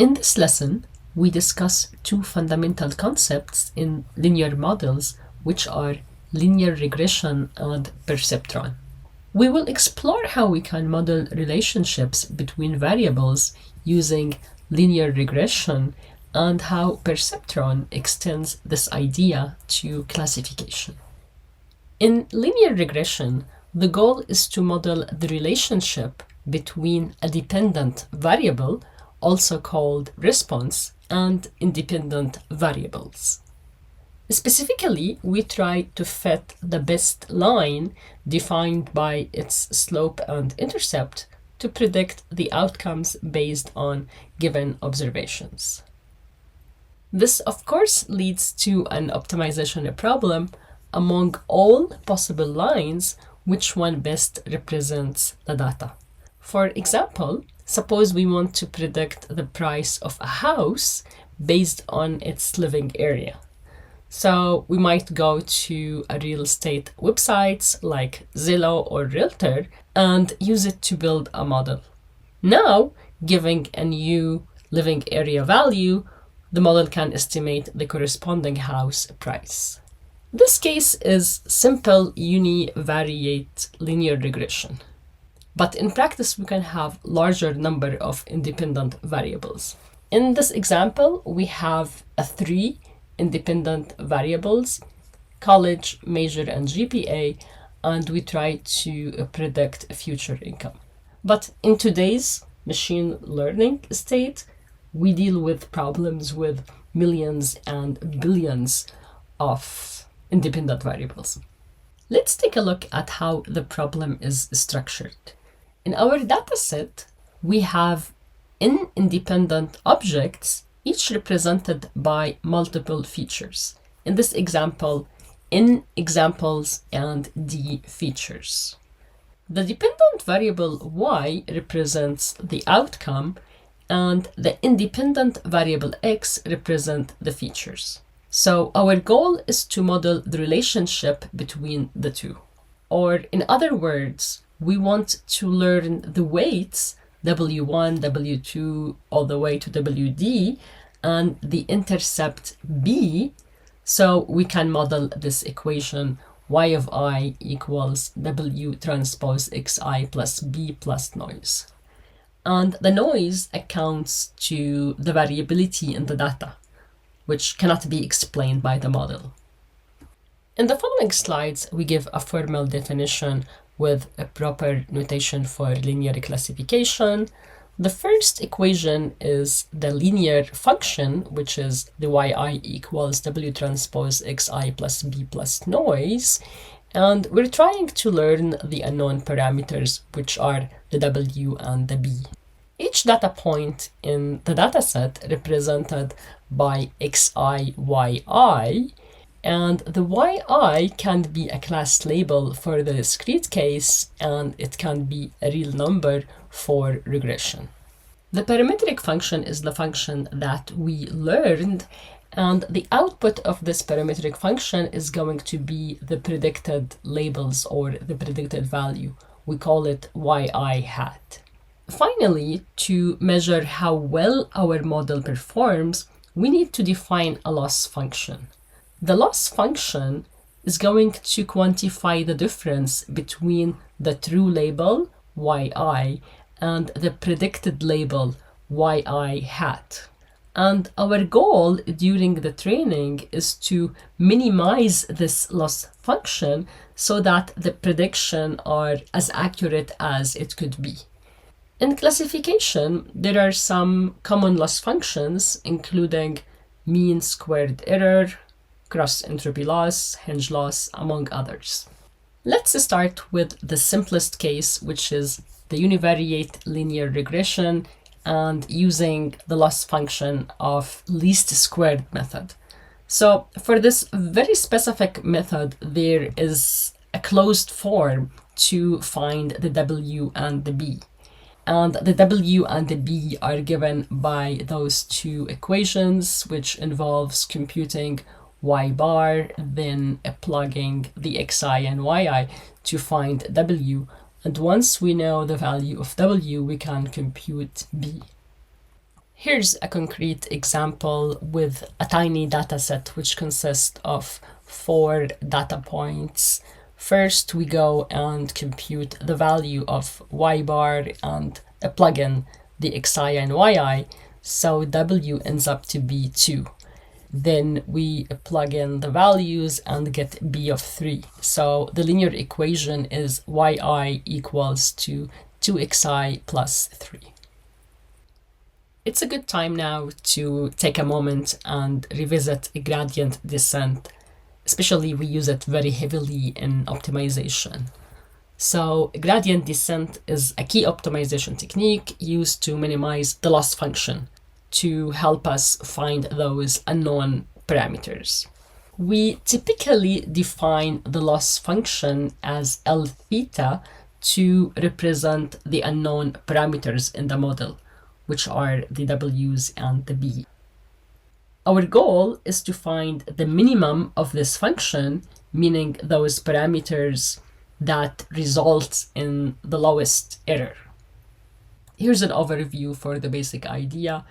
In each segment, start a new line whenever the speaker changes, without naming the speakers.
In this lesson, we discuss two fundamental concepts in linear models, which are linear regression and perceptron. We will explore how we can model relationships between variables using linear regression and how perceptron extends this idea to classification. In linear regression, the goal is to model the relationship between a dependent variable, also called response, and independent variables. Specifically, we try to fit the best line defined by its slope and intercept to predict the outcomes based on given observations. This, of course, leads to an optimization problem among all possible lines, which one best represents the data. For example, suppose we want to predict the price of a house based on its living area. So we might go to a real estate websites like Zillow or Realtor and use it to build a model. Now, giving a new living area value, the model can estimate the corresponding house price. This case is simple univariate linear regression. But in practice, we can have larger number of independent variables. In this example, we have three independent variables: college, major, and GPA, and we try to predict future income. But in today's machine learning state, we deal with problems with millions and billions of independent variables. Let's take a look at how the problem is structured. In our dataset, we have n independent objects, each represented by multiple features. In this example, n examples and d features. The dependent variable y represents the outcome, and the independent variable x represent the features. So our goal is to model the relationship between the two. Or in other words, we want to learn the weights W1, W2, all the way to WD, and the intercept B, so we can model this equation y of I equals W transpose xi plus B plus noise. And the noise accounts to the variability in the data, which cannot be explained by the model. In the following slides, we give a formal definition with a proper notation for linear classification. The first equation is the linear function, which is the yi equals W transpose xi plus B plus noise. And we're trying to learn the unknown parameters, which are the W and the B. Each data point in the dataset represented by xi, yi, and the yi can be a class label for the discrete case, and it can be a real number for regression. The parametric function is the function that we learned, and the output of this parametric function is going to be the predicted labels or the predicted value. We call it yi hat. Finally, to measure how well our model performs, we need to define a loss function. The loss function is going to quantify the difference between the true label, yi, and the predicted label, yi hat. And our goal during the training is to minimize this loss function so that the prediction are as accurate as it could be. In classification, there are some common loss functions, including mean squared error, cross entropy loss, hinge loss, among others. Let's start with the simplest case, which is the univariate linear regression and using the loss function of least squared method. So for this very specific method, there is a closed form to find the W and the B. And the W and the B are given by those two equations, which involves computing y bar, then plugging the xi and yi to find W. And once we know the value of W, we can compute B. Here's a concrete example with a tiny data set which consists of 4 data points. First, we go and compute the value of y bar and plug in the xi and yi, so w ends up to be 2. Then we plug in the values and get b of 3. So the linear equation is yi equals to 2xi plus 3. It's a good time now to take a moment and revisit a gradient descent. Especially we use it very heavily in optimization. So gradient descent is a key optimization technique used to minimize the loss function to help us find those unknown parameters. We typically define the loss function as L theta to represent the unknown parameters in the model, which are the w's and the b. Our goal is to find the minimum of this function, meaning those parameters that result in the lowest error. Here's an overview for the basic idea.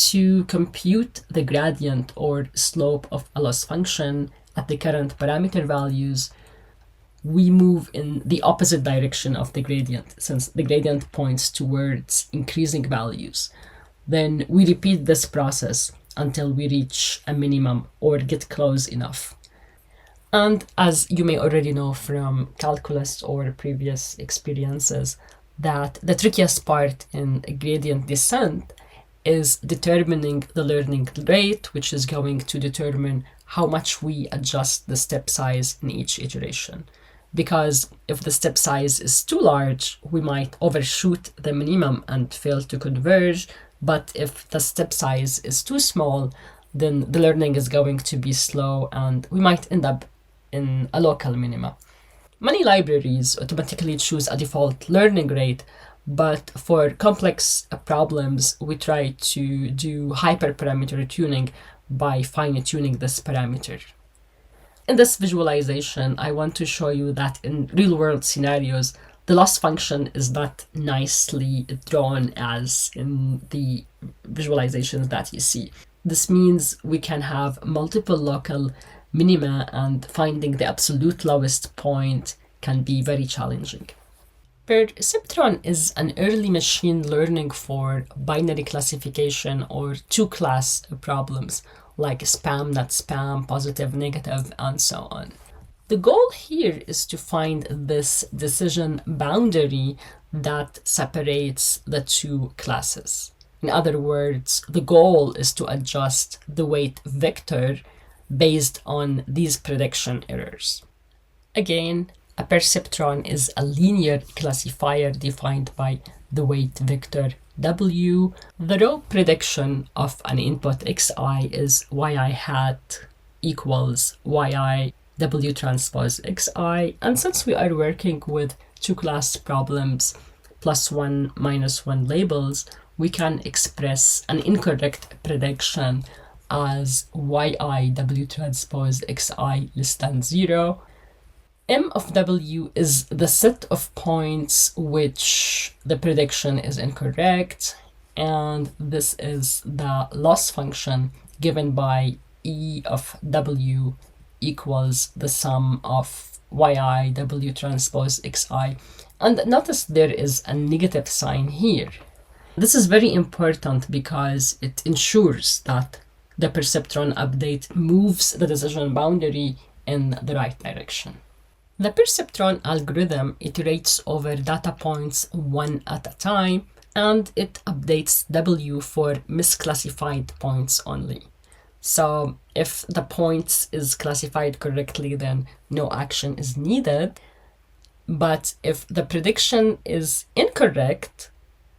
To compute the gradient or slope of a loss function at the current parameter values, we move in the opposite direction of the gradient, since the gradient points towards increasing values. Then we repeat this process until we reach a minimum or get close enough. And as you may already know from calculus or previous experiences, that the trickiest part in gradient descent is determining the learning rate, which is going to determine how much we adjust the step size in each iteration. Because if the step size is too large, we might overshoot the minimum and fail to converge. But if the step size is too small, then the learning is going to be slow and we might end up in a local minima. Many libraries automatically choose a default learning rate, but for complex problems, we try to do hyperparameter tuning by fine-tuning this parameter. In this visualization, I want to show you that in real-world scenarios, the loss function is not nicely drawn as in the visualizations that you see. This means we can have multiple local minima and finding the absolute lowest point can be very challenging. Perceptron is an early machine learning for binary classification or two-class problems like spam, not spam, positive, negative, and so on. The goal here is to find this decision boundary that separates the two classes. In other words, the goal is to adjust the weight vector based on these prediction errors. Again, a perceptron is a linear classifier defined by the weight vector W. The row prediction of an input xi is yi hat equals yi W transpose xi, and since we are working with two-class problems +1, -1 labels, we can express an incorrect prediction as yi W transpose xi less than 0. M of W is the set of points which the prediction is incorrect, and this is the loss function given by E of W equals the sum of yi W transpose xi. And notice there is a negative sign here. This is very important because it ensures that the perceptron update moves the decision boundary in the right direction. The perceptron algorithm iterates over data points one at a time, and it updates W for misclassified points only. So if the points is classified correctly, then no action is needed. But if the prediction is incorrect,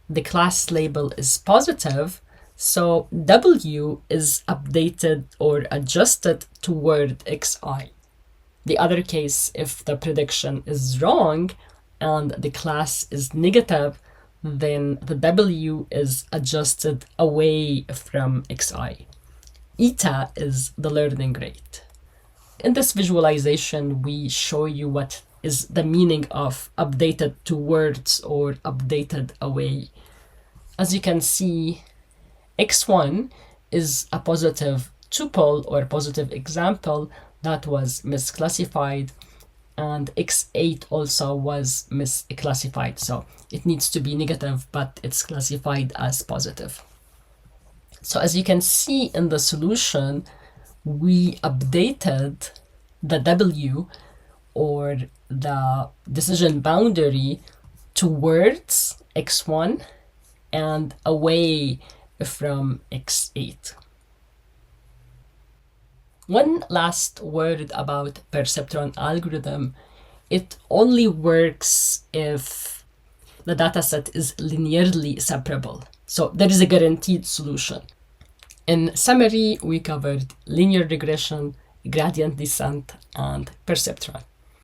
the class label is positive, so W is updated or adjusted toward xi. The other case, if the prediction is wrong and the class is negative, then the W is adjusted away from xi. Eta is the learning rate. In this visualization, we show you what is the meaning of updated towards or updated away. As you can see, x1 is a positive tuple or positive example that was misclassified, and x8 also was misclassified. So it needs to be negative, but it's classified as positive. So as you can see in the solution, we updated the W, or the decision boundary, towards x1 and away from x8. One last word about perceptron algorithm. It only works if the dataset is linearly separable. So there is a guaranteed solution. In summary, we covered linear regression, gradient descent, and perceptron.